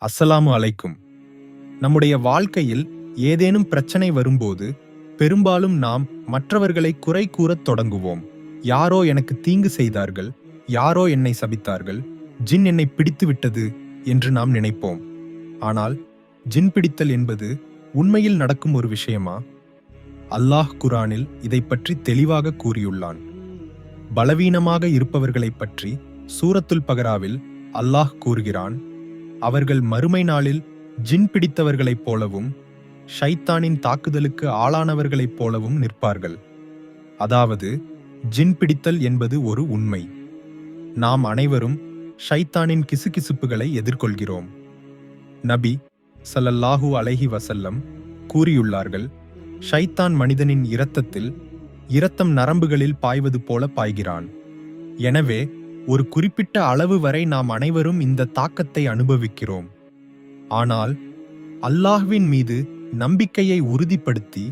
அஸ்ஸலாமு அலைக்கும். நம்முடைய வாழ்க்கையில் ஏதேனும் பிரச்சனை வரும்போது பெரும்பாலும் நாம் மற்றவர்களை குறை கூறத் தொடங்குவோம். யாரோ எனக்கு தீங்கு செய்தார்கள், யாரோ என்னை சபித்தார்கள், ஜின் என்னை பிடித்து விட்டது என்று நாம் நினைப்போம். ஆனால் ஜின் பிடித்தல் என்பது உண்மையில் நடக்கும் ஒரு விஷயமா? அல்லாஹ் குர்ஆனில் இதை பற்றி தெளிவாக கூறியுள்ளான். பலவீனமாக இருப்பவர்களைப் பற்றி சூரத்துல் பகராவில் அல்லாஹ் கூறுகிறான், அவர்கள் மறுமை நாளில் ஜின் பிடித்தவர்களைப் போலவும் ஷைத்தானின் தாக்குதலுக்கு ஆளானவர்களைப் போலவும் நிற்பார்கள். அதாவது ஜின் பிடித்தல் என்பது ஒரு உண்மை. நாம் அனைவரும் ஷைத்தானின் கிசுகிசுப்புகளை எதிர்கொள்கிறோம். நபி ஸல்லல்லாஹு அலைஹி வஸல்லம் கூறியுள்ளார்கள், ஷைத்தான் மனிதனின் இரத்தம் நரம்புகளில் பாய்வது போல பாய்கிறான். எனவே ஒரு குறிப்பிட்ட அளவு வரை நாம் அனைவரும் இந்த தாக்கத்தை அனுபவிக்கிறோம். ஆனால் அல்லாஹ்வின் மீது நம்பிக்கையை உறுதிப்படுத்தி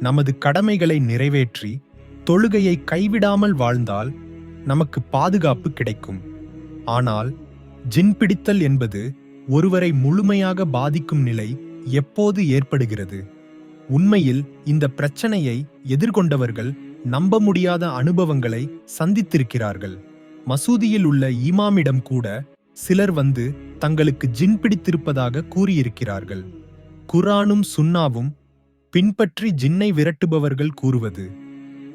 நமது கடமைகளை நிறைவேற்றி தொழுகையை கைவிடாமல் வாழ்ந்தால் நமக்கு பாதுகாப்பு கிடைக்கும். ஆனால் ஜின் பிடித்தல் என்பது ஒருவரை முழுமையாக பாதிக்கும் நிலை எப்போது ஏற்படுகிறது? உண்மையில் இந்த பிரச்சனையை எதிர்கொண்டவர்கள் நம்ப முடியாத அனுபவங்களை சந்தித்திருக்கிறார்கள். மசூதியில் உள்ள இமாமிடம் கூட சிலர் வந்து தங்களுக்கு ஜின் பிடித்திருப்பதாக கூறியிருக்கிறார்கள். குர்ஆனும் சுன்னாவும் பின்பற்றி ஜின்னை விரட்டுபவர்கள் கூறுவது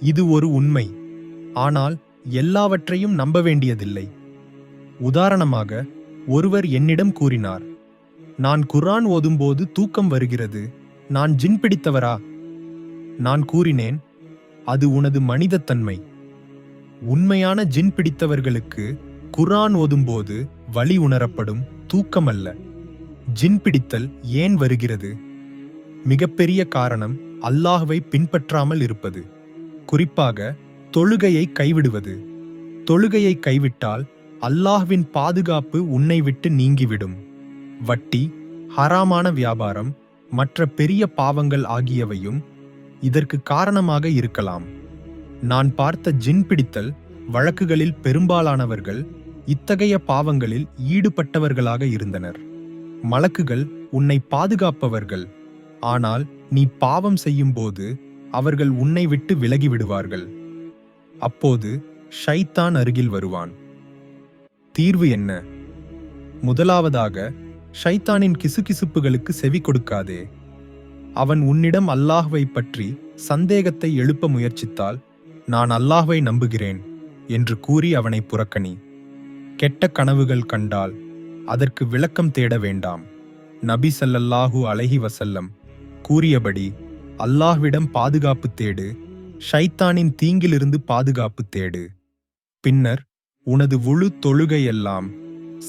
இது ஒரு உண்மை. ஆனால் எல்லாவற்றையும் நம்ப வேண்டியதில்லை. உதாரணமாக, ஒருவர் என்னிடம் கூறினார், நான் குர்ஆன் ஓதும்போது தூக்கம் வருகிறது, நான் ஜின் பிடித்தவரா? நான் கூறினேன், அது உனது மனிதத்தன்மை. உண்மையான ஜின் பிடித்தவர்களுக்கு குர்ஆன் ஓதும்போது வலி உணரப்படும், தூக்கமல்ல. ஜின் பிடித்தல் ஏன் வருகிறது? மிகப்பெரிய காரணம் அல்லாஹ்வை பின்பற்றாமல் இருப்பது. குறிப்பாக தொழுகையை கைவிடுவது. தொழுகையை கைவிட்டால் அல்லாஹ்வின் பாதுகாப்பு உன்னை விட்டு நீங்கிவிடும். வட்டி, ஹராமான வியாபாரம், மற்ற பெரிய பாவங்கள் ஆகியவையும் இதற்கு காரணமாக இருக்கலாம். நான் பார்த்த ஜின் பிடித்தல் வழக்குகளில் பெரும்பாலானவர்கள் இத்தகைய பாவங்களில் ஈடுபட்டவர்களாக இருந்தனர். மலக்குகள் உன்னை பாதுகாப்பவர்கள், ஆனால் நீ பாவம் செய்யும்போது அவர்கள் உன்னை விட்டு விலகிவிடுவார்கள். அப்போது ஷைத்தான் அருகில் வருவான். தீர்வு என்ன? முதலாவதாக, ஷைத்தானின் கிசுகிசுப்புகளுக்கு செவி கொடுக்காதே. அவன் உன்னிடம் அல்லாஹ்வை பற்றி சந்தேகத்தை எழுப்ப முயற்சித்தால், நான் அல்லாஹ்வை நம்புகிறேன் என்று கூறி அவனை புறக்கணி. கெட்ட கனவுகள் கண்டால் அதற்கு விளக்கம் தேட வேண்டாம். நபி ஸல்லல்லாஹு அலைஹி வஸல்லம் கூறியபடி அல்லாஹ்விடம் பாதுகாப்பு தேடு, ஷைத்தானின் தீங்கிலிருந்து பாதுகாப்பு தேடு. பின்னர் உனது முழு தொழுகையெல்லாம்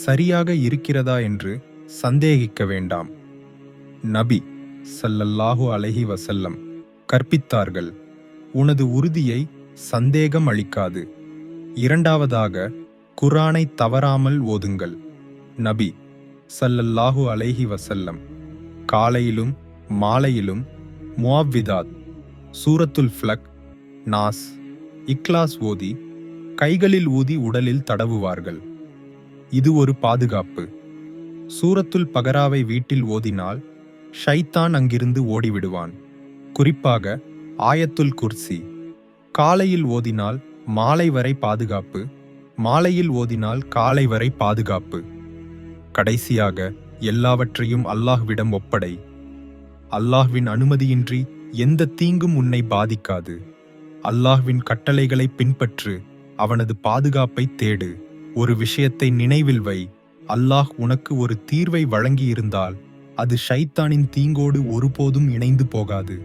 சரியாக இருக்கிறதா என்று சந்தேகிக்க வேண்டாம். நபி ஸல்லல்லாஹு அலைஹி வஸல்லம் கற்பித்தார்கள், உனது உறுதியை சந்தேகம் அளிக்காது. இரண்டாவதாக, குர்ஆனை தவறாமல் ஓதுங்கள். நபி ஸல்லல்லாஹு அலைஹி வஸல்லம் காலையிலும் மாலையிலும் முஅவ்விதாத், சூரத்துல் ஃப்லக், நாஸ், இக்லாஸ் ஓதி கைகளில் ஊதி உடலில் தடவுவார்கள். இது ஒரு பாதுகாப்பு. சூரத்துல் பகராவை வீட்டில் ஓதினால் ஷைத்தான் அங்கிருந்து ஓடிவிடுவான். குறிப்பாக ஆயத்துல் குர்சி. காலையில் ஓதினால் மாலை வரை பாதுகாப்பு, மாலையில் ஓதினால் காலை வரை பாதுகாப்பு. கடைசியாக எல்லாவற்றையும் அல்லாஹ்விடம் ஒப்படை. அல்லாஹ்வின் அனுமதியின்றி எந்த தீங்கும் உன்னை பாதிக்காது. அல்லாஹ்வின் கட்டளைகளை பின்பற்று, அவனது பாதுகாப்பை தேடு. ஒரு விஷயத்தை நினைவில் வை, அல்லாஹ் உனக்கு ஒரு தீர்வை வழங்கியிருந்தால் அது ஷைத்தானின் தீங்கோடு ஒருபோதும் இணைந்து போகாது.